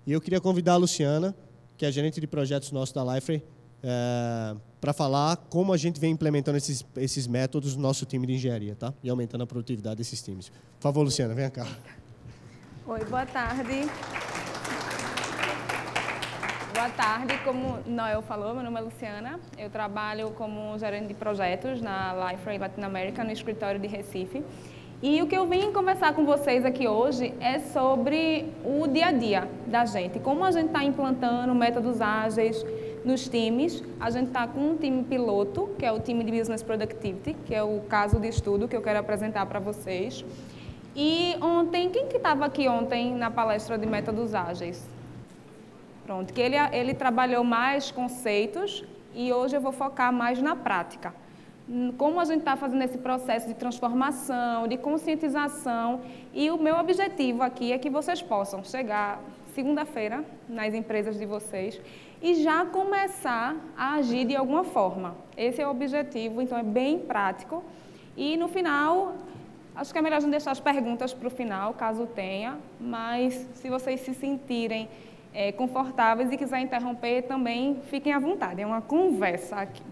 E eu queria convidar a Luciana, que é a gerente de projetos nosso da Liferay, para falar como a gente vem implementando esses métodos no nosso time de engenharia, tá? E aumentando a produtividade desses times. Por favor, Luciana, venha cá. Oi, boa tarde. Boa tarde, como Noel falou, meu nome é Luciana, eu trabalho como gerente de projetos na Liferay Latinoamérica, no escritório de Recife. E o que eu vim conversar com vocês aqui hoje é sobre o dia a dia da gente, como a gente está implantando métodos ágeis nos times. A gente está com um time piloto, que é o time de Business Productivity, que é o caso de estudo que eu quero apresentar para vocês. E ontem, quem que estava aqui ontem na palestra de métodos ágeis? Pronto, que ele trabalhou mais conceitos e hoje eu vou focar mais na prática. Como a gente está fazendo esse processo de transformação, de conscientização, e o meu objetivo aqui é que vocês possam chegar segunda-feira nas empresas de vocês e já começar a agir de alguma forma. Esse é o objetivo, então é bem prático. E no final, acho que é melhor a gente deixar as perguntas para o final, caso tenha, mas se vocês se sentirem confortáveis e quiser interromper, também fiquem à vontade, é uma conversa aqui.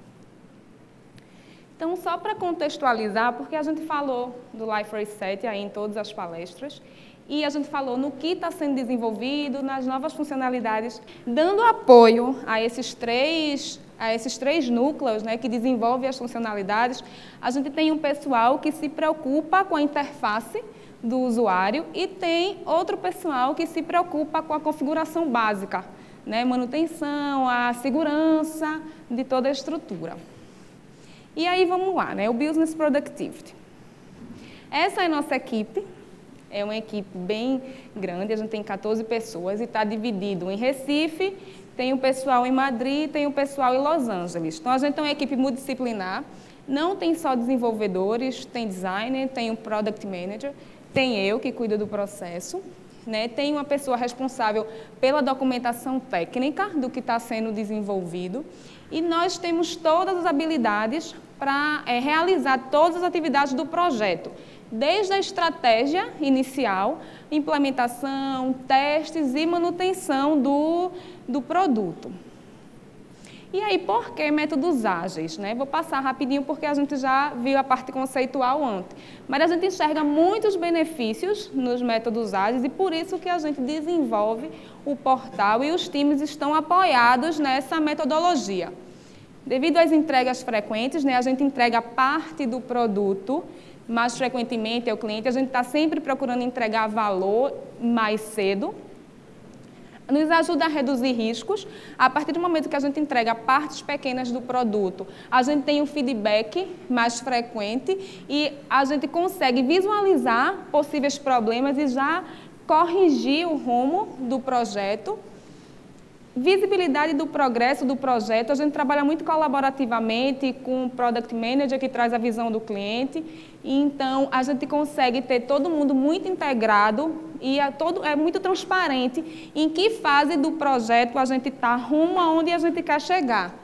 Então, só para contextualizar, porque a gente falou do Liferay 7 aí em todas as palestras, e a gente falou no que está sendo desenvolvido, nas novas funcionalidades, dando apoio a esses três núcleos, né, que desenvolvem as funcionalidades. A gente tem um pessoal que se preocupa com a interface do usuário e tem outro pessoal que se preocupa com a configuração básica, né, manutenção, a segurança de toda a estrutura. E aí vamos lá, né, o Business Productivity. Essa é a nossa equipe, é uma equipe bem grande, a gente tem 14 pessoas e está dividido em Recife, tem o pessoal em Madrid, tem o pessoal em Los Angeles. Então a gente tem uma equipe multidisciplinar, não tem só desenvolvedores, tem designer, tem um Product Manager, tem eu que cuido do processo, né? Tem uma pessoa responsável pela documentação técnica do que está sendo desenvolvido e nós temos todas as habilidades para realizar todas as atividades do projeto, desde a estratégia inicial, implementação, testes e manutenção do produto. E aí, por que métodos ágeis, né? Vou passar rapidinho porque a gente já viu a parte conceitual ontem. Mas a gente enxerga muitos benefícios nos métodos ágeis e por isso que a gente desenvolve o portal e os times estão apoiados nessa metodologia. Devido às entregas frequentes, né, a gente entrega parte do produto mais frequentemente ao cliente, a gente está sempre procurando entregar valor mais cedo. Nos ajuda a reduzir riscos. A partir do momento que a gente entrega partes pequenas do produto, a gente tem um feedback mais frequente e a gente consegue visualizar possíveis problemas e já corrigir o rumo do projeto. Visibilidade do progresso do projeto, a gente trabalha muito colaborativamente com o Product Manager, que traz a visão do cliente, e então a gente consegue ter todo mundo muito integrado e é muito transparente em que fase do projeto a gente está, rumo aonde a gente quer chegar.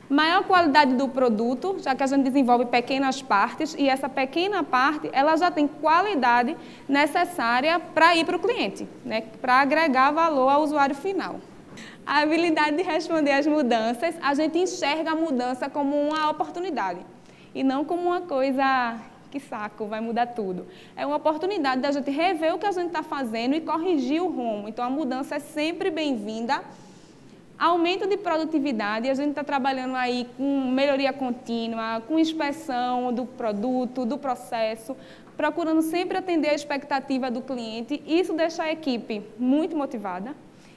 Maior qualidade do produto, já que a gente desenvolve pequenas partes, e essa pequena parte ela já tem qualidade necessária para ir para o cliente, né, para agregar valor ao usuário final. A habilidade de responder às mudanças, a gente enxerga a mudança como uma oportunidade e não como uma coisa que saco, vai mudar tudo. É uma oportunidade da gente rever o que a gente está fazendo e corrigir o rumo. Então, a mudança é sempre bem-vinda. Aumento de produtividade, a gente está trabalhando aí com melhoria contínua, com inspeção do produto, do processo, procurando sempre atender a expectativa do cliente. Isso deixa a equipe muito motivada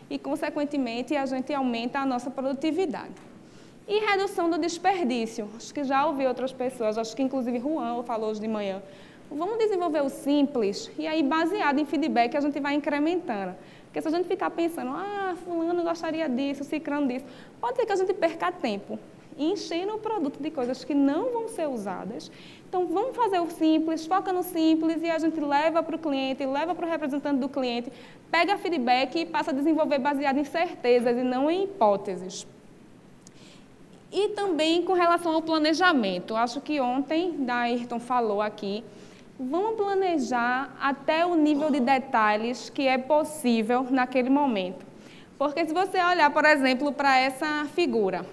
e, consequentemente, a gente aumenta a nossa produtividade. E redução do desperdício. Acho que já ouvi outras pessoas, acho que inclusive Juan falou hoje de manhã. Vamos desenvolver o simples e aí, baseado em feedback, a gente vai incrementando. Porque se a gente ficar pensando, fulano gostaria disso, ciclano disso, pode ser que a gente perca tempo enchendo o produto de coisas que não vão ser usadas. Então, vamos fazer o simples, foca no simples e a gente leva para o cliente, leva para o representante do cliente, pega feedback e passa a desenvolver baseado em certezas e não em hipóteses. E também com relação ao planejamento. Acho que ontem, da Ayrton falou aqui, vamos planejar até o nível de detalhes que é possível naquele momento. Porque se você olhar, por exemplo, para essa figura,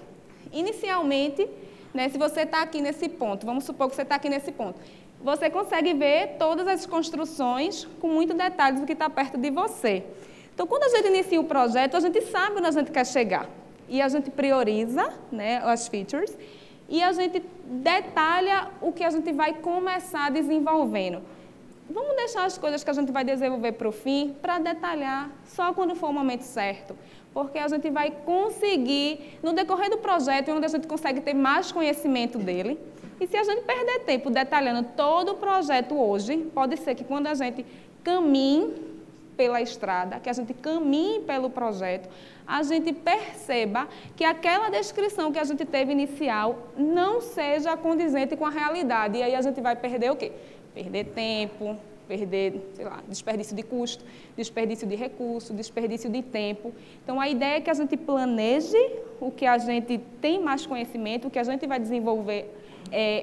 inicialmente, né, se você está aqui nesse ponto, vamos supor que você está aqui nesse ponto, você consegue ver todas as construções com muito detalhes do que está perto de você. Então, quando a gente inicia o projeto, a gente sabe onde a gente quer chegar. E a gente prioriza, né, as features e a gente detalha o que a gente vai começar desenvolvendo. Vamos deixar as coisas que a gente vai desenvolver para o fim, para detalhar só quando for o momento certo. Porque a gente vai conseguir, no decorrer do projeto, onde a gente consegue ter mais conhecimento dele. E se a gente perder tempo detalhando todo o projeto hoje, pode ser que quando a gente caminhe pela estrada, que a gente caminhe pelo projeto, a gente perceba que aquela descrição que a gente teve inicial não seja condizente com a realidade. E aí a gente vai perder o quê? Perder tempo, perder, sei lá, desperdício de custo, desperdício de recurso, desperdício de tempo. Então, a ideia é que a gente planeje o que a gente tem mais conhecimento, o que a gente vai desenvolver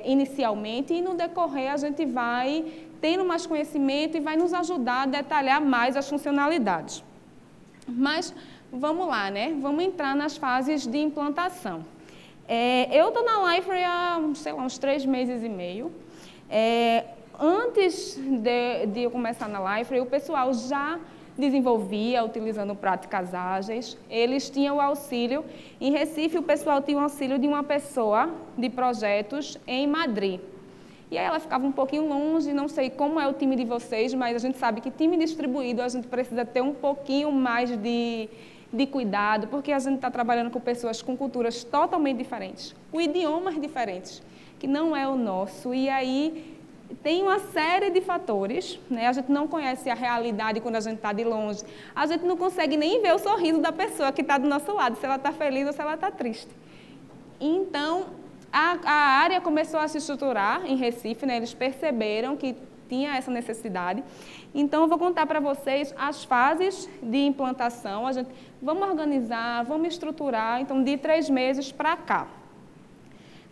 inicialmente, e no decorrer a gente vai tendo mais conhecimento e vai nos ajudar a detalhar mais as funcionalidades. Mas, vamos lá, né? Vamos entrar nas fases de implantação. Eu estou na Liferay há, sei lá, uns 3 meses e meio. Antes de eu começar na Liferay, o pessoal já desenvolvia utilizando práticas ágeis. Eles tinham o auxílio. Em Recife, o pessoal tinha o auxílio de uma pessoa de projetos em Madrid. E aí ela ficava um pouquinho longe, não sei como é o time de vocês, mas a gente sabe que time distribuído a gente precisa ter um pouquinho mais de cuidado, porque a gente está trabalhando com pessoas com culturas totalmente diferentes, com idiomas diferentes, que não é o nosso. E aí tem uma série de fatores, né? A gente não conhece a realidade quando a gente está de longe. A gente não consegue nem ver o sorriso da pessoa que está do nosso lado, se ela está feliz ou se ela está triste. Então, a área começou a se estruturar em Recife, né? Eles perceberam que tinha essa necessidade. Então, eu vou contar para vocês as fases de implantação. Vamos organizar, vamos estruturar, então, de 3 meses para cá.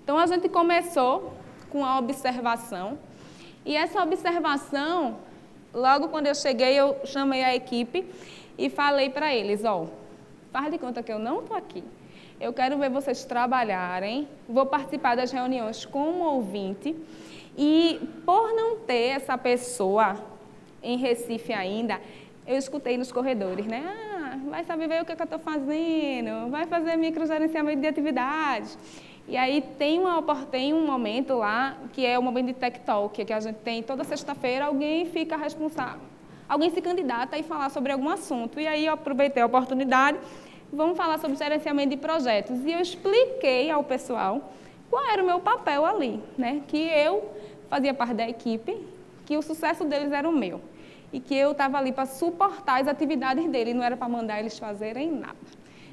Então, a gente começou com a observação. E essa observação, logo quando eu cheguei, eu chamei a equipe e falei para eles, faz de conta que eu não estou aqui. Eu quero ver vocês trabalharem, vou participar das reuniões como ouvinte. E por não ter essa pessoa em Recife ainda, eu escutei nos corredores, né? Vai saber ver o que eu estou fazendo, vai fazer microgerenciamento de atividades. E aí tem um momento lá, que é o momento de Tech Talk, que a gente tem toda sexta-feira, alguém fica responsável, alguém se candidata e falar sobre algum assunto. E aí eu aproveitei a oportunidade, vamos falar sobre gerenciamento de projetos. E eu expliquei ao pessoal qual era o meu papel ali, né? Que eu fazia parte da equipe, que o sucesso deles era o meu. E que eu estava ali para suportar as atividades deles, não era para mandar eles fazerem nada.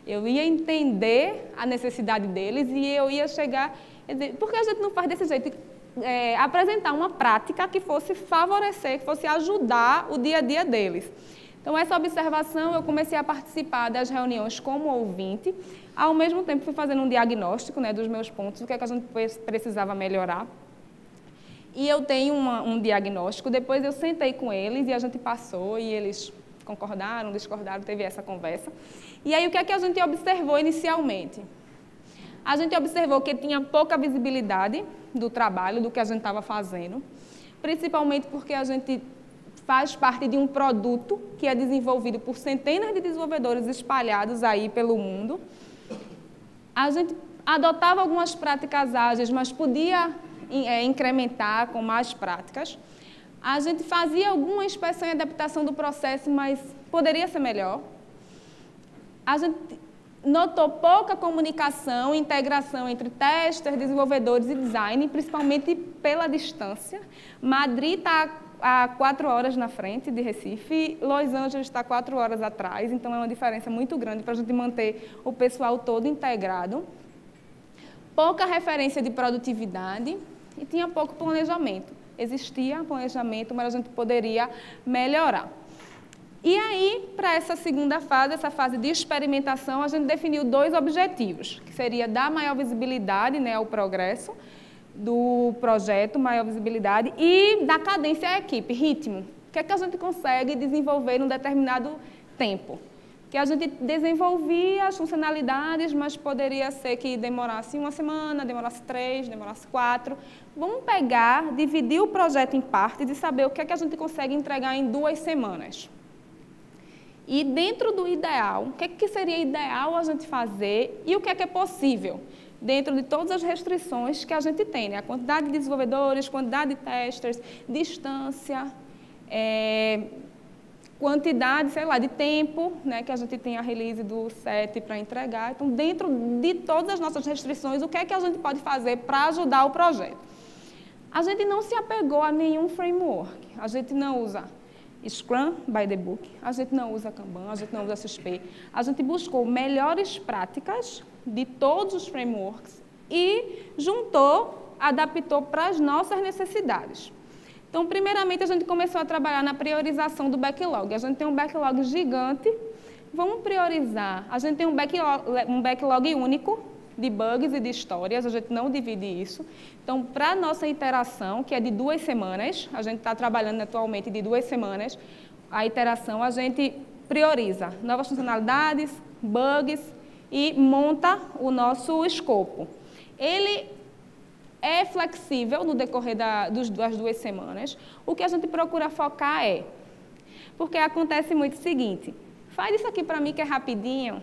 Eu ia entender a necessidade deles e eu ia chegar... Por que a gente não faz desse jeito? Apresentar uma prática que fosse favorecer, que fosse ajudar o dia a dia deles. Então, essa observação, eu comecei a participar das reuniões como ouvinte. Ao mesmo tempo, fui fazendo um diagnóstico, né, dos meus pontos, o que é que a gente precisava melhorar. E eu tenho um diagnóstico, depois eu sentei com eles e a gente passou e eles concordaram, discordaram, teve essa conversa. E aí, o que é que a gente observou inicialmente? A gente observou que tinha pouca visibilidade do trabalho, do que a gente estava fazendo, principalmente porque a gente faz parte de um produto que é desenvolvido por centenas de desenvolvedores espalhados aí pelo mundo. A gente adotava algumas práticas ágeis, mas podia incrementar com mais práticas. A gente fazia alguma inspeção e adaptação do processo, mas poderia ser melhor. A gente notou pouca comunicação e integração entre testers, desenvolvedores e design, principalmente pela distância. Madrid está a 4 horas na frente de Recife, Los Angeles está 4 horas atrás, então é uma diferença muito grande para a gente manter o pessoal todo integrado. Pouca referência de produtividade e tinha pouco planejamento. Existia planejamento, mas a gente poderia melhorar. E aí, para essa segunda fase, essa fase de experimentação, a gente definiu 2 objetivos, que seria dar maior visibilidade, né, ao progresso do projeto, maior visibilidade, e dar cadência à equipe, ritmo. O que é que a gente consegue desenvolver num determinado tempo? que a gente desenvolvia as funcionalidades, mas poderia ser que demorasse 1 semana, demorasse 3, demorasse 4. Vamos pegar, dividir o projeto em partes e saber o que é que a gente consegue entregar em 2 semanas. E dentro do ideal, o que é que seria ideal a gente fazer e o que é possível, dentro de todas as restrições que a gente tem, né? A quantidade de desenvolvedores, quantidade de testers, distância, quantidade, sei lá, de tempo, né, que a gente tem a release do 7 para entregar. Então, dentro de todas as nossas restrições, o que é que a gente pode fazer para ajudar o projeto? A gente não se apegou a nenhum framework. A gente não usa Scrum by the book, a gente não usa Kanban, a gente não usa XP. A gente buscou melhores práticas de todos os frameworks e juntou, adaptou para as nossas necessidades. Então, primeiramente, a gente começou a trabalhar na priorização do backlog. A gente tem um backlog gigante, vamos priorizar. A gente tem um backlog único de bugs e de histórias, a gente não divide isso. Então, para a nossa iteração, que é de 2 semanas, a gente está trabalhando atualmente de 2 semanas, a iteração a gente prioriza novas funcionalidades, bugs e monta o nosso escopo. Ele é flexível no decorrer das 2 semanas. O que a gente procura focar porque acontece muito o seguinte, faz isso aqui para mim que é rapidinho,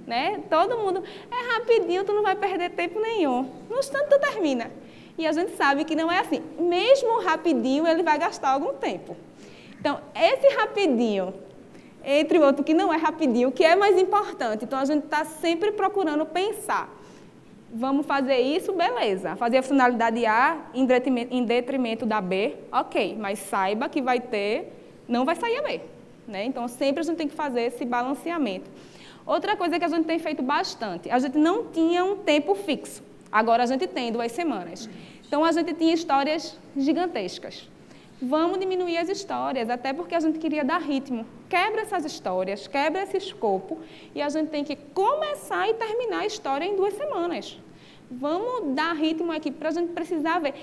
né? Todo mundo, é rapidinho, tu não vai perder tempo nenhum. No instante tu termina. E a gente sabe que não é assim. Mesmo rapidinho, ele vai gastar algum tempo. Então, esse rapidinho, entre o outro que não é rapidinho, o que é mais importante? Então, a gente está sempre procurando pensar. Vamos fazer isso, beleza. Fazer a funcionalidade A em detrimento da B, ok. Mas saiba que não vai sair a B. Né? Então, sempre a gente tem que fazer esse balanceamento. Outra coisa que a gente tem feito bastante, a gente não tinha um tempo fixo, agora a gente tem 2 semanas. Então, a gente tinha histórias gigantescas. Vamos diminuir as histórias, até porque a gente queria dar ritmo. Quebra essas histórias, quebra esse escopo, e a gente tem que começar e terminar a história em 2 semanas. Vamos dar ritmo aqui para a gente precisar ver.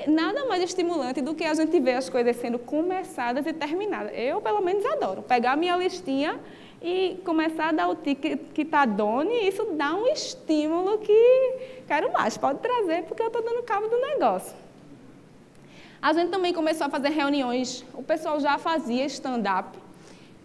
Nada mais estimulante do que a gente ver as coisas sendo começadas e terminadas. Eu, pelo menos, adoro. Pegar a minha listinha e começar a dar o ticket que está done, e isso dá um estímulo que quero mais, pode trazer, porque eu estou dando cabo do negócio. A gente também começou a fazer reuniões, o pessoal já fazia stand-up,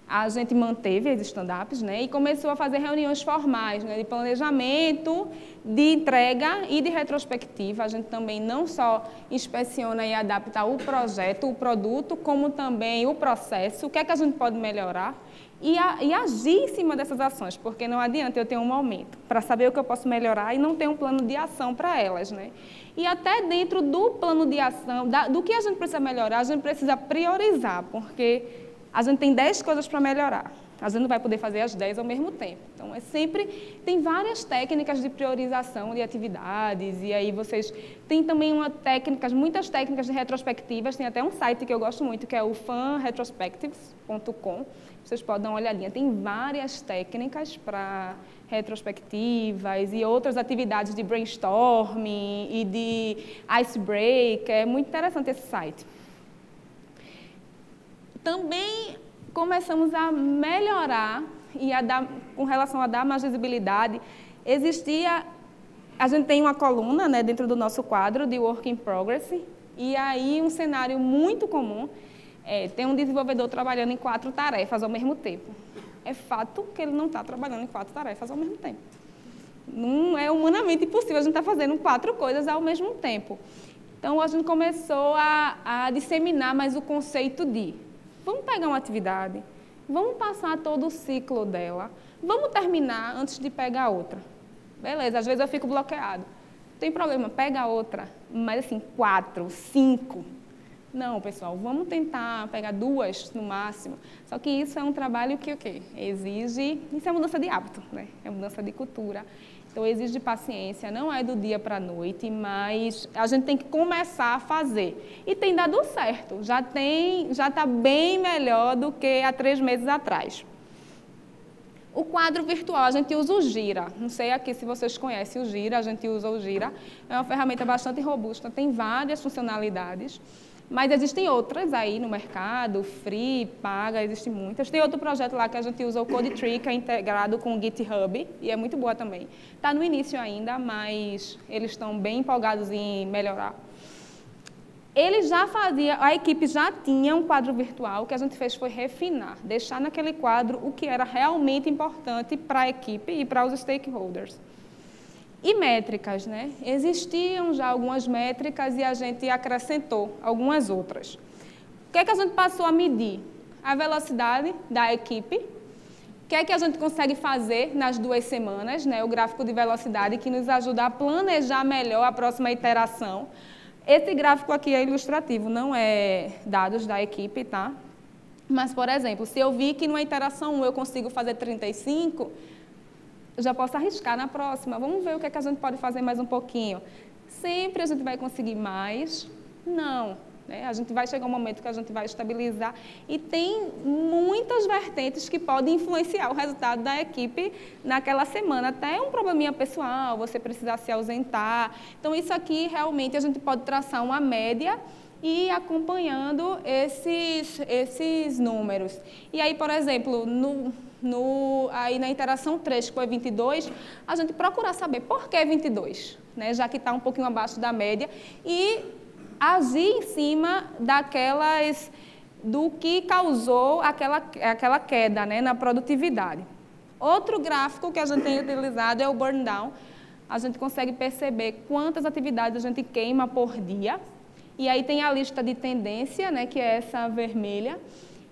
a gente manteve as stand-ups, né, e começou a fazer reuniões formais, né, de planejamento, de entrega e de retrospectiva. A gente também não só inspeciona e adapta o projeto, o produto, como também o processo, o que é que a gente pode melhorar. E agir em cima dessas ações, porque não adianta eu ter um momento para saber o que eu posso melhorar e não ter um plano de ação para elas, né? E até dentro do plano de ação, do que a gente precisa melhorar, a gente precisa priorizar, porque a gente tem 10 coisas para melhorar. A gente não vai poder fazer as 10 ao mesmo tempo. Então, tem várias técnicas de priorização de atividades, e aí vocês têm também muitas técnicas de retrospectivas, tem até um site que eu gosto muito, que é o fanretrospectives.com. Vocês podem dar uma olhadinha, tem várias técnicas para retrospectivas e outras atividades de brainstorming e de icebreaker. É muito interessante esse site. Também começamos a melhorar com relação a dar mais visibilidade. A gente tem uma coluna, né, dentro do nosso quadro de Work in Progress, e aí um cenário muito comum tem um desenvolvedor trabalhando em 4 tarefas ao mesmo tempo. É fato que ele não está trabalhando em 4 tarefas ao mesmo tempo. Não é humanamente impossível a gente estar fazendo 4 coisas ao mesmo tempo. Então, a gente começou a disseminar mais o conceito de vamos pegar uma atividade, vamos passar todo o ciclo dela, vamos terminar antes de pegar outra. Beleza, às vezes eu fico bloqueado. Não tem problema, pega outra, mas assim, 4, 5... Não, pessoal, vamos tentar pegar 2 no máximo. Só que isso é um trabalho que o quê? Exige... Isso é mudança de hábito, né? É mudança de cultura. Então, exige paciência, não é do dia para a noite, mas a gente tem que começar a fazer. E tem dado certo, já está bem melhor do que há 3 meses atrás. O quadro virtual, a gente usa o Gira. Não sei aqui se vocês conhecem o Gira, a gente usa o Gira. É uma ferramenta bastante robusta, tem várias funcionalidades. Mas existem outras aí no mercado, free, paga, existem muitas. Tem outro projeto lá que a gente usa o CodeTree, que é integrado com o GitHub, e é muito boa também. Está no início ainda, mas eles estão bem empolgados em melhorar. Ele já fazia, a equipe já tinha um quadro virtual, o que a gente fez foi refinar, deixar naquele quadro o que era realmente importante para a equipe e para os stakeholders. E métricas, né? Existiam já algumas métricas e a gente acrescentou algumas outras. O que é que a gente passou a medir? A velocidade da equipe. O que é que a gente consegue fazer nas 2 semanas, né? O gráfico de velocidade que nos ajuda a planejar melhor a próxima iteração. Esse gráfico aqui é ilustrativo, não é dados da equipe, tá? Mas, por exemplo, se eu vi que numa iteração 1 eu consigo fazer 35, eu já posso arriscar na próxima. Vamos ver o que é que a gente pode fazer mais um pouquinho. Sempre a gente vai conseguir mais? Não. Né? A gente vai chegar um momento que a gente vai estabilizar e tem muitas vertentes que podem influenciar o resultado da equipe naquela semana. Até um probleminha pessoal, você precisar se ausentar. Então, isso aqui, realmente, a gente pode traçar uma média e ir acompanhando esses números. E aí, por exemplo, aí na interação 3, que foi 22, a gente procurar saber por que 22, né? Já que está um pouquinho abaixo da média, e agir em cima do que causou aquela queda, né, na produtividade. Outro gráfico que a gente tem utilizado é o burn down. A gente consegue perceber quantas atividades a gente queima por dia. E aí tem a lista de tendência, né, que é essa vermelha.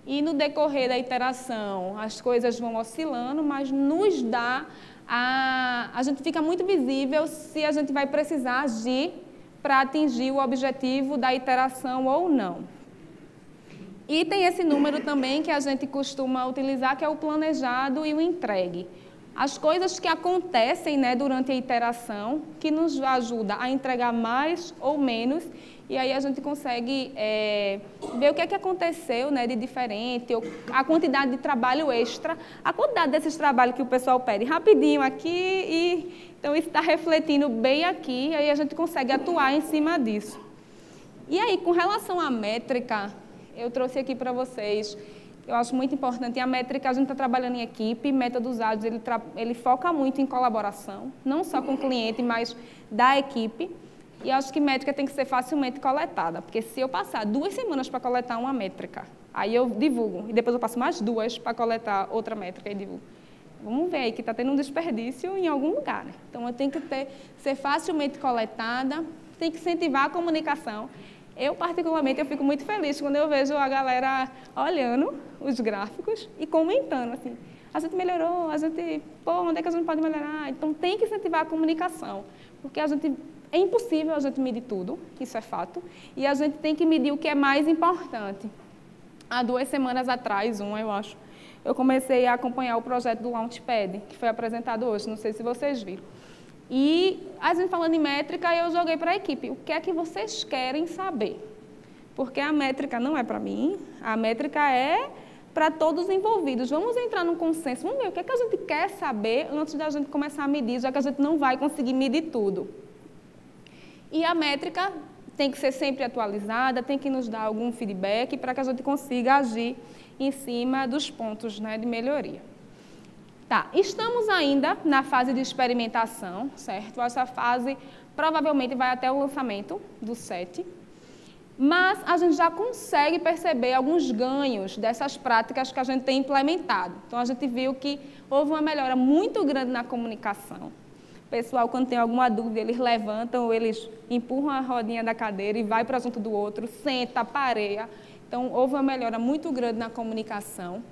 E no decorrer da iteração, as coisas vão oscilando, mas nos dá a gente fica muito visível se a gente vai precisar agir para atingir o objetivo da iteração ou não. E tem esse número também que a gente costuma utilizar, que é o planejado e o entregue. As coisas que acontecem, né, durante a iteração, que nos ajuda a entregar mais ou menos, e aí a gente consegue ver o que é que aconteceu, né, de diferente, ou a quantidade de trabalho extra, a quantidade desses trabalhos que o pessoal pede rapidinho aqui, então isso está refletindo bem aqui, e aí a gente consegue atuar em cima disso. E aí, com relação à métrica, eu trouxe aqui para vocês, eu acho muito importante, e a métrica, a gente está trabalhando em equipe, métodos ágeis, ele foca muito em colaboração, não só com o cliente, mas da equipe. E acho que métrica tem que ser facilmente coletada, porque se eu passar 2 semanas para coletar uma métrica, aí eu divulgo, e depois eu passo mais 2 para coletar outra métrica e divulgo. Vamos ver aí que está tendo um desperdício em algum lugar, né? Então, eu tenho que ser facilmente coletada, tem que incentivar a comunicação. Eu, particularmente, eu fico muito feliz quando eu vejo a galera olhando os gráficos e comentando, assim, a gente melhorou, onde é que a gente pode melhorar? Então, tem que incentivar a comunicação, porque é impossível a gente medir tudo, isso é fato, e a gente tem que medir o que é mais importante. Há 2 semanas atrás, eu acho, eu comecei a acompanhar o projeto do Launchpad, que foi apresentado hoje, não sei se vocês viram. E, a gente falando em métrica, eu joguei para a equipe, o que é que vocês querem saber? Porque a métrica não é para mim, a métrica é para todos os envolvidos. Vamos entrar num consenso, vamos ver o que é que a gente quer saber antes da gente começar a medir, já que a gente não vai conseguir medir tudo. E a métrica tem que ser sempre atualizada, tem que nos dar algum feedback para que a gente consiga agir em cima dos pontos, né, de melhoria. Tá, estamos ainda na fase de experimentação, certo? Essa fase provavelmente vai até o lançamento do 7, mas a gente já consegue perceber alguns ganhos dessas práticas que a gente tem implementado. Então, a gente viu que houve uma melhora muito grande na comunicação. O pessoal, quando tem alguma dúvida, eles levantam, eles empurram a rodinha da cadeira e vai para junto do outro, senta, pareia. Então, houve uma melhora muito grande na comunicação.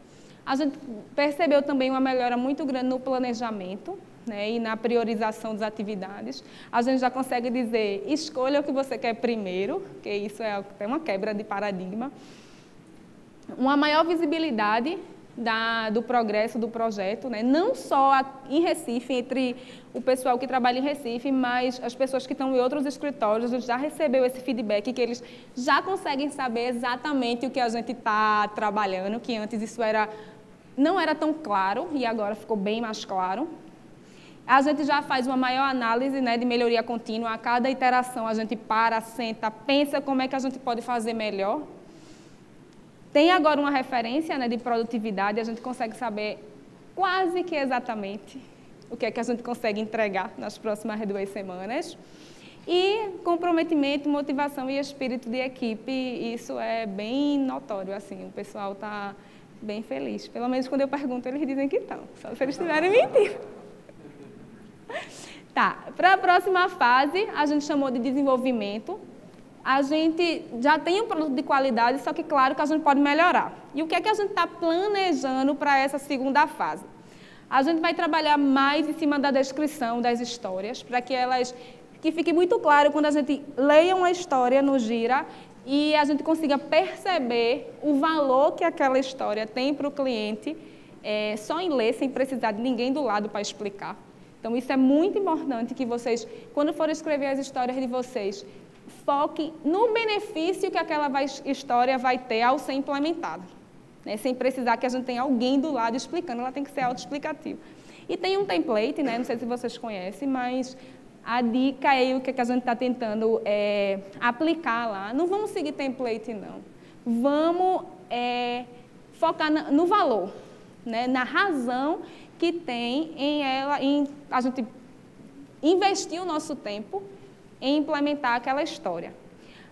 A gente percebeu também uma melhora muito grande no planejamento, né, e na priorização das atividades. A gente já consegue dizer, escolha o que você quer primeiro, porque isso é até uma quebra de paradigma. Uma maior visibilidade do progresso do projeto, né, não só em Recife, entre o pessoal que trabalha em Recife, mas as pessoas que estão em outros escritórios já recebeu esse feedback, que eles já conseguem saber exatamente o que a gente está trabalhando, que antes isso não era tão claro e agora ficou bem mais claro. A gente já faz uma maior análise, né, de melhoria contínua. A cada iteração a gente para, senta, pensa como é que a gente pode fazer melhor. Tem agora uma referência, né, de produtividade, a gente consegue saber quase que exatamente o que é que a gente consegue entregar nas próximas 2 semanas. E comprometimento, motivação e espírito de equipe, isso é bem notório, assim, o pessoal está bem feliz. Pelo menos quando eu pergunto, eles dizem que estão, só se eles estiverem mentindo. Tá, para a próxima fase, a gente chamou de desenvolvimento. A gente já tem um produto de qualidade, só que claro que a gente pode melhorar. E o que é que a gente está planejando para essa segunda fase? A gente vai trabalhar mais em cima da descrição das histórias, para que fique muito claro quando a gente leia uma história no Gira e a gente consiga perceber o valor que aquela história tem para o cliente, só em ler, sem precisar de ninguém do lado para explicar. Então, isso é muito importante que vocês, quando forem escrever as histórias de vocês, foquem no benefício que aquela história vai ter ao ser implementada, né? Sem precisar que a gente tenha alguém do lado explicando, ela tem que ser autoexplicativa. E tem um template, né? Não sei se vocês conhecem, mas a dica aí, o que a gente está tentando aplicar lá, não vamos seguir template, não. Vamos focar no valor, né? Na razão que tem em a gente investir o nosso tempo em implementar aquela história.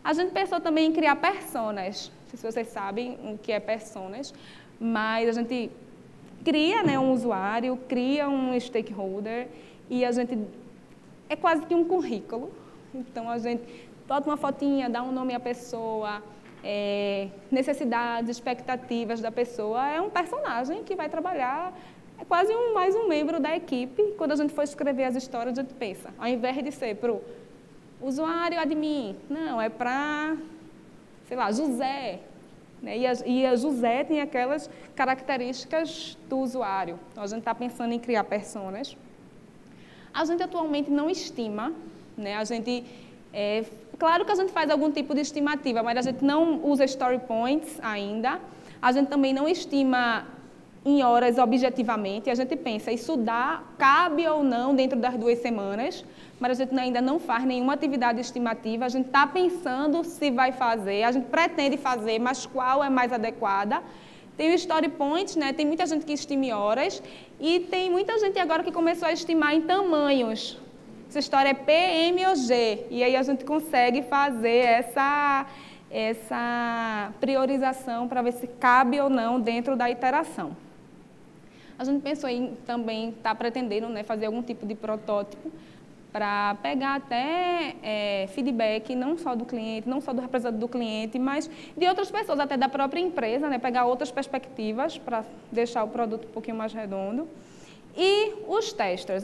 A gente pensou também em criar personas. Não sei se vocês sabem o que é personas, mas a gente cria, né, um usuário, cria um stakeholder e a gente é quase que um currículo. Então, a gente bota uma fotinha, dá um nome à pessoa, necessidades, expectativas da pessoa. É um personagem que vai trabalhar, é quase mais um membro da equipe. Quando a gente for escrever as histórias, a gente pensa, ao invés de ser para o usuário admin, não, é para, sei lá, José. Né? E a José tem aquelas características do usuário. Então, a gente está pensando em criar personas. A gente atualmente não estima, né? Claro que a gente faz algum tipo de estimativa, mas a gente não usa story points ainda. A gente também não estima em horas objetivamente. A gente pensa, isso cabe ou não dentro das 2 semanas, mas a gente ainda não faz nenhuma atividade estimativa. A gente está pensando se vai fazer, a gente pretende fazer, mas qual é mais adequada. Tem o story point, né? Tem muita gente que estima em horas e tem muita gente agora que começou a estimar em tamanhos. Essa história é P, M ou G. E aí a gente consegue fazer essa priorização para ver se cabe ou não dentro da iteração. A gente pensou em também estar pretendendo, né, fazer algum tipo de protótipo para pegar até feedback, não só do cliente, não só do representante do cliente, mas de outras pessoas, até da própria empresa, né? Pegar outras perspectivas para deixar o produto um pouquinho mais redondo. E os testers,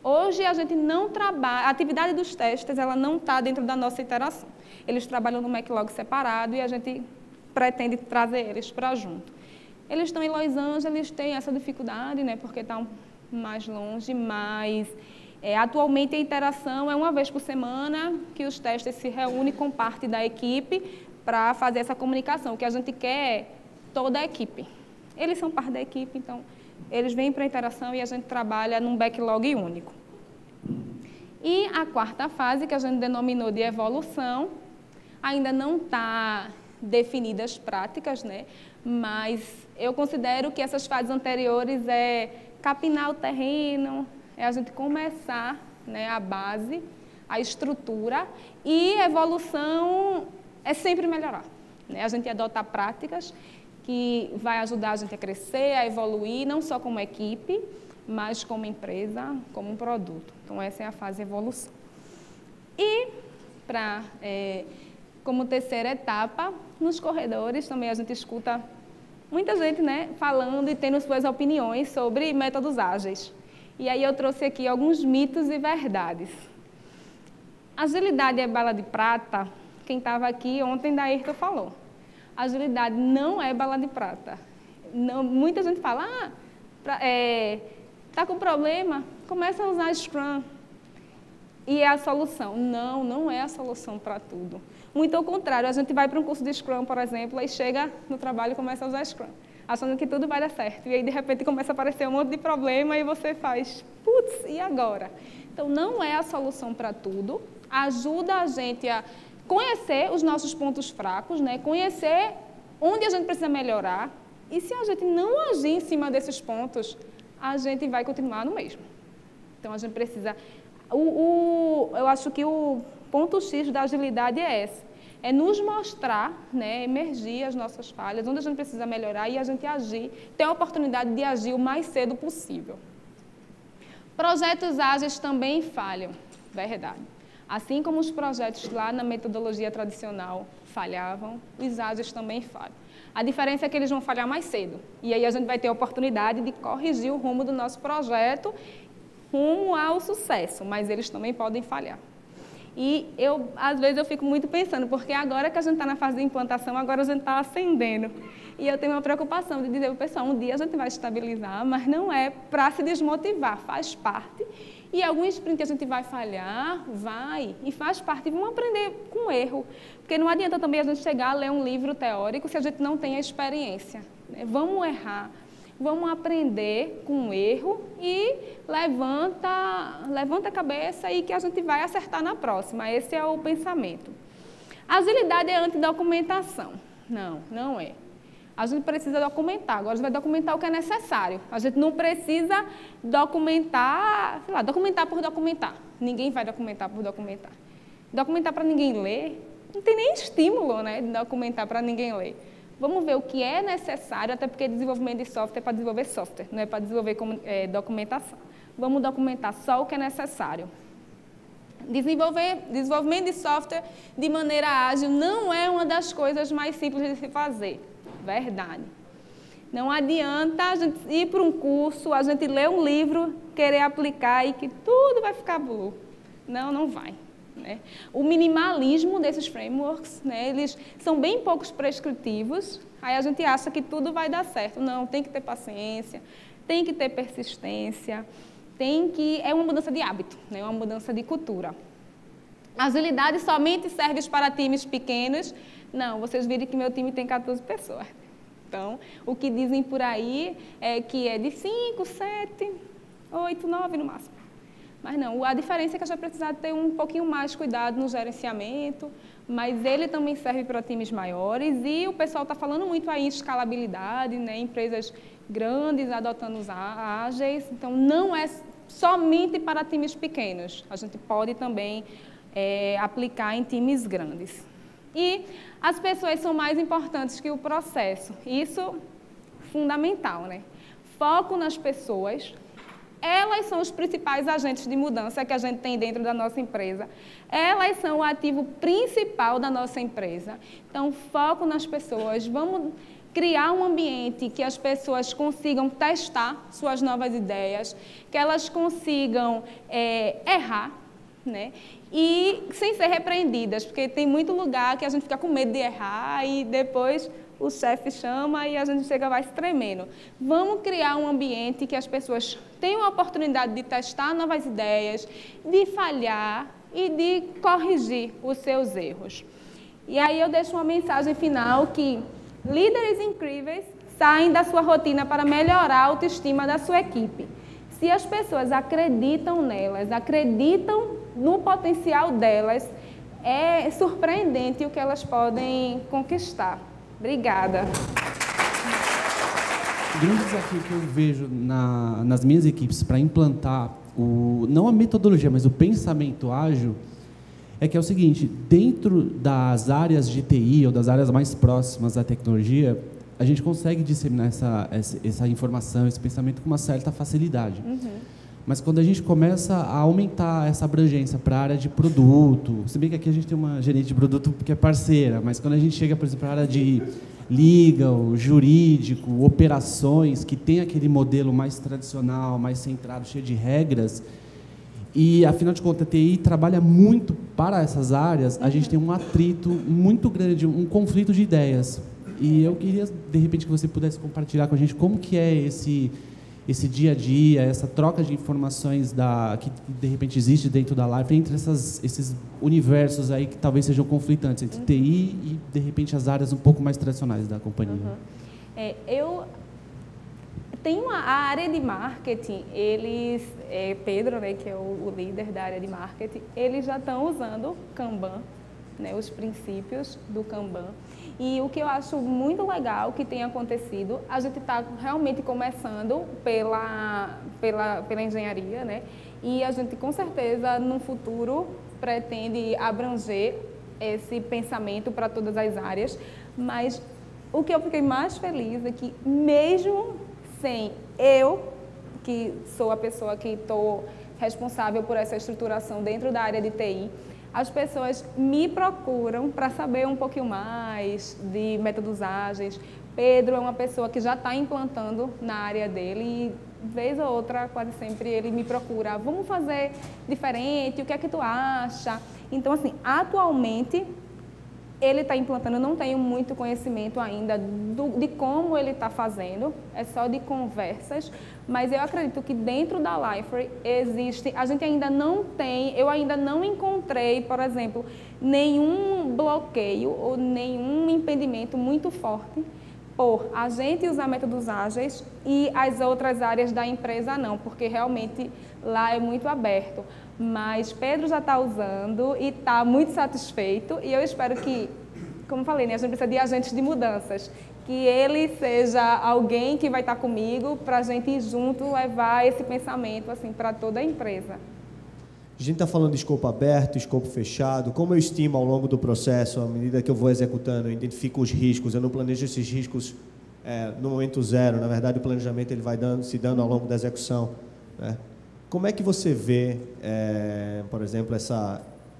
hoje a gente não trabalha, a atividade dos testers, ela não está dentro da nossa iteração. Eles trabalham no backlog separado e a gente pretende trazer eles para junto. Eles estão em Los Angeles, têm essa dificuldade, né? Porque estão mais longe, mas atualmente a interação é uma vez por semana que os testers se reúnem com parte da equipe para fazer essa comunicação. O que a gente quer é toda a equipe. Eles são parte da equipe, então eles vêm para a interação e a gente trabalha num backlog único. E a 4ª fase, que a gente denominou de evolução, ainda não está definidas as práticas, né? Mas eu considero que essas fases anteriores é capinar o terreno, é a gente começar, né, a base, a estrutura, e evolução é sempre melhorar, né? A gente adotar práticas que vai ajudar a gente a crescer, a evoluir, não só como equipe, mas como empresa, como um produto. Então, essa é a fase evolução. E, como terceira etapa, nos corredores também a gente escuta muita gente, né, falando e tendo suas opiniões sobre métodos ágeis. E aí eu trouxe aqui alguns mitos e verdades. Agilidade é bala de prata? Quem estava aqui ontem da Ayrton falou. Agilidade não é bala de prata. Não, muita gente fala, está com problema, começa a usar Scrum. E é a solução. Não, não é a solução para tudo. Muito ao contrário, a gente vai para um curso de Scrum, por exemplo, e chega no trabalho e começa a usar Scrum. achando que tudo vai dar certo. E aí, de repente, começa a aparecer um monte de problema e você faz, putz, e agora? Então, não é a solução para tudo. Ajuda a gente a conhecer os nossos pontos fracos, né? Conhecer onde a gente precisa melhorar. E se a gente não agir em cima desses pontos, a gente vai continuar no mesmo. Então, a gente precisa... eu acho que o ponto X da agilidade é esse. É nos mostrar, né, emergir as nossas falhas, onde a gente precisa melhorar e a gente agir, ter a oportunidade de agir o mais cedo possível. Projetos ágeis também falham, verdade. Assim como os projetos lá na metodologia tradicional falhavam, os ágeis também falham. A diferença é que eles vão falhar mais cedo. E aí a gente vai ter a oportunidade de corrigir o rumo do nosso projeto rumo ao sucesso, mas eles também podem falhar. E às vezes eu fico muito pensando, porque agora que a gente está na fase de implantação, agora a gente está ascendendo. E eu tenho uma preocupação de dizer para o pessoal, um dia a gente vai estabilizar, mas não é para se desmotivar, faz parte. E algum sprint a gente vai falhar, e faz parte, e vamos aprender com erro. Porque não adianta também a gente chegar a ler um livro teórico se a gente não tem a experiência, né? Vamos errar, vamos aprender com o erro e levanta a cabeça e que a gente vai acertar na próxima. Esse é o pensamento. Agilidade é antidocumentação. Não, não é. A gente precisa documentar. Agora a gente vai documentar o que é necessário. A gente não precisa documentar, sei lá, documentar por documentar. Ninguém vai documentar por documentar. Documentar para ninguém ler, não tem nem estímulo, né, de documentar para ninguém ler. Vamos ver o que é necessário, até porque desenvolvimento de software é para desenvolver software, não é para desenvolver documentação. Vamos documentar só o que é necessário. Desenvolvimento de software de maneira ágil não é uma das coisas mais simples de se fazer. Verdade. Não adianta a gente ir para um curso, a gente ler um livro, querer aplicar e que tudo vai ficar blue. Não, não vai. Né? O minimalismo desses frameworks, né, eles são bem poucos prescritivos, aí a gente acha que tudo vai dar certo. Não, tem que ter paciência, tem que ter persistência, é uma mudança de hábito, né, uma mudança de cultura. Agilidade somente serve para times pequenos. Não, vocês viram que meu time tem 14 pessoas. Então, o que dizem por aí é que é de 5, 7, 8, 9 no máximo. Mas não, a diferença é que a gente vai precisar ter um pouquinho mais cuidado no gerenciamento, mas ele também serve para times maiores e o pessoal está falando muito aí em escalabilidade, né? Empresas grandes adotando os ágeis, então não é somente para times pequenos, a gente pode também aplicar em times grandes. E as pessoas são mais importantes que o processo, isso é fundamental, né? Foco nas pessoas. Elas são os principais agentes de mudança que a gente tem dentro da nossa empresa. Elas são o ativo principal da nossa empresa. Então, foco nas pessoas. Vamos criar um ambiente que as pessoas consigam testar suas novas ideias, que elas consigam errar, né? E sem ser repreendidas, porque tem muito lugar que a gente fica com medo de errar e depois o chefe chama e a gente chega vai se tremendo. Vamos criar um ambiente que as pessoas tenham a oportunidade de testar novas ideias, de falhar e de corrigir os seus erros. E aí eu deixo uma mensagem final que líderes incríveis saem da sua rotina para melhorar a autoestima da sua equipe. Se as pessoas acreditam nelas, acreditam no potencial delas, é surpreendente o que elas podem conquistar. Obrigada. O grande desafio que eu vejo nas minhas equipes para implantar, não a metodologia, mas o pensamento ágil, é que é o seguinte, dentro das áreas de TI ou das áreas mais próximas da tecnologia, a gente consegue disseminar essa informação, esse pensamento com uma certa facilidade. Uhum. Mas quando a gente começa a aumentar essa abrangência para a área de produto, se bem que aqui a gente tem uma gerente de produto que é parceira, mas quando a gente chega, por exemplo, para a área de legal, jurídico, operações, que tem aquele modelo mais tradicional, mais centrado, cheio de regras, e, afinal de contas, a TI trabalha muito para essas áreas, a gente tem um atrito muito grande, um conflito de ideias. E eu queria, de repente, que você pudesse compartilhar com a gente como que é esse dia a dia, essa troca de informações que de repente existe dentro da Life, entre esses universos aí que talvez sejam conflitantes, entre TI e, de repente, as áreas um pouco mais tradicionais da companhia. Uhum. Tem a área de marketing, Pedro, né, que é o líder da área de marketing, eles já estão usando Kanban, né, os princípios do Kanban. E o que eu acho muito legal que tem acontecido, a gente está realmente começando pela engenharia, né, e a gente com certeza no futuro pretende abranger esse pensamento para todas as áreas, mas o que eu fiquei mais feliz é que mesmo sem eu, que sou a pessoa que estou responsável por essa estruturação dentro da área de TI, as pessoas me procuram para saber um pouquinho mais de métodos ágeis. Pedro é uma pessoa que já está implantando na área dele e, vez ou outra, quase sempre ele me procura. Vamos fazer diferente? O que é que tu acha? Então, assim, atualmente, ele está implantando, eu não tenho muito conhecimento ainda de como ele está fazendo, é só de conversas, mas eu acredito que dentro da Liferay existe, a gente ainda não tem, eu ainda não encontrei, por exemplo, nenhum bloqueio ou nenhum impedimento muito forte por a gente usar métodos ágeis e as outras áreas da empresa não, porque realmente lá é muito aberto. Mas Pedro já está usando e está muito satisfeito e eu espero que, como falei, né, a gente precisa de agentes de mudanças, que ele seja alguém que vai estar comigo para a gente ir junto levar esse pensamento assim, para toda a empresa. A gente está falando de escopo aberto, escopo fechado. Como eu estimo ao longo do processo, à medida que eu vou executando, eu identifico os riscos, eu não planejo esses riscos no momento zero. Na verdade, o planejamento ele vai se dando ao longo da execução, né? Como é que você vê, por exemplo,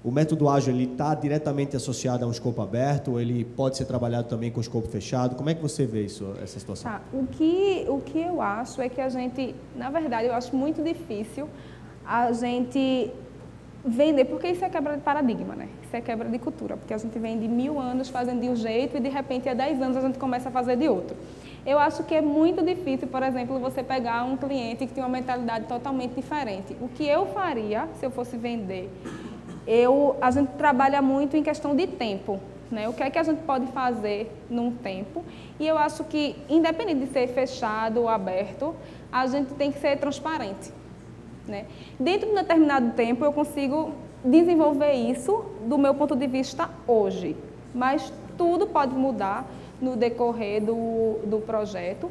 o método ágil está diretamente associado a um escopo aberto ou ele pode ser trabalhado também com escopo fechado? Como é que você vê essa situação? Tá. O que eu acho é que a gente, na verdade, eu acho muito difícil a gente vender, porque isso é quebra de paradigma, né? Isso é quebra de cultura, porque a gente vem de 1000 anos fazendo de um jeito e de repente há 10 anos a gente começa a fazer de outro. Eu acho que é muito difícil, por exemplo, você pegar um cliente que tem uma mentalidade totalmente diferente. O que eu faria se eu fosse vender? A gente trabalha muito em questão de tempo, né? O que é que a gente pode fazer num tempo? E eu acho que, independente de ser fechado ou aberto, a gente tem que ser transparente, né? Dentro de um determinado tempo, eu consigo desenvolver isso do meu ponto de vista hoje, mas tudo pode mudar no decorrer do projeto.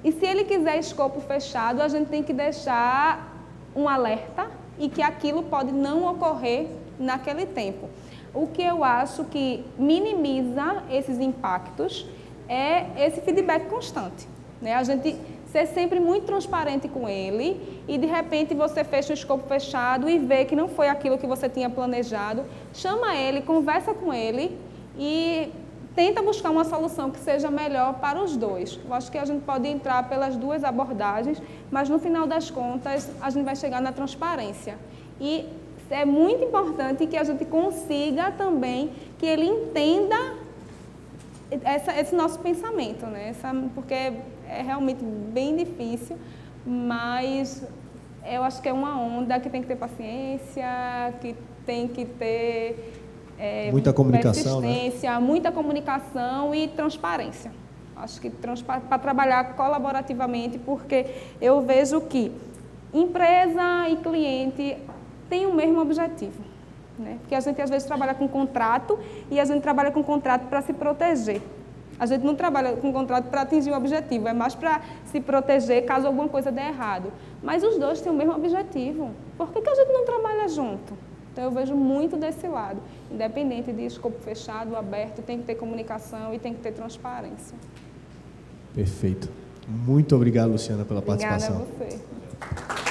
E se ele quiser escopo fechado, a gente tem que deixar um alerta e que aquilo pode não ocorrer naquele tempo. O que eu acho que minimiza esses impactos é esse feedback constante, né? A gente ser sempre muito transparente com ele e, de repente, você fecha o escopo fechado e vê que não foi aquilo que você tinha planejado, chama ele, conversa com ele e tenta buscar uma solução que seja melhor para os dois. Eu acho que a gente pode entrar pelas duas abordagens, mas no final das contas a gente vai chegar na transparência. E é muito importante que a gente consiga também que ele entenda esse nosso pensamento, né? Porque é realmente bem difícil, mas eu acho que é uma onda que tem que ter paciência, que tem que ter muita comunicação, persistência, né? Muita comunicação e transparência. Acho que para trabalhar colaborativamente, porque eu vejo que empresa e cliente têm o mesmo objetivo, né? Porque a gente às vezes trabalha com contrato e a gente trabalha com contrato para se proteger. A gente não trabalha com contrato para atingir o objetivo, é mais para se proteger caso alguma coisa dê errado. Mas os dois têm o mesmo objetivo. Por que a gente não trabalha junto? Então, eu vejo muito desse lado. Independente de escopo fechado, aberto, tem que ter comunicação e tem que ter transparência. Perfeito. Muito obrigado, Luciana, pela participação. Obrigada a você.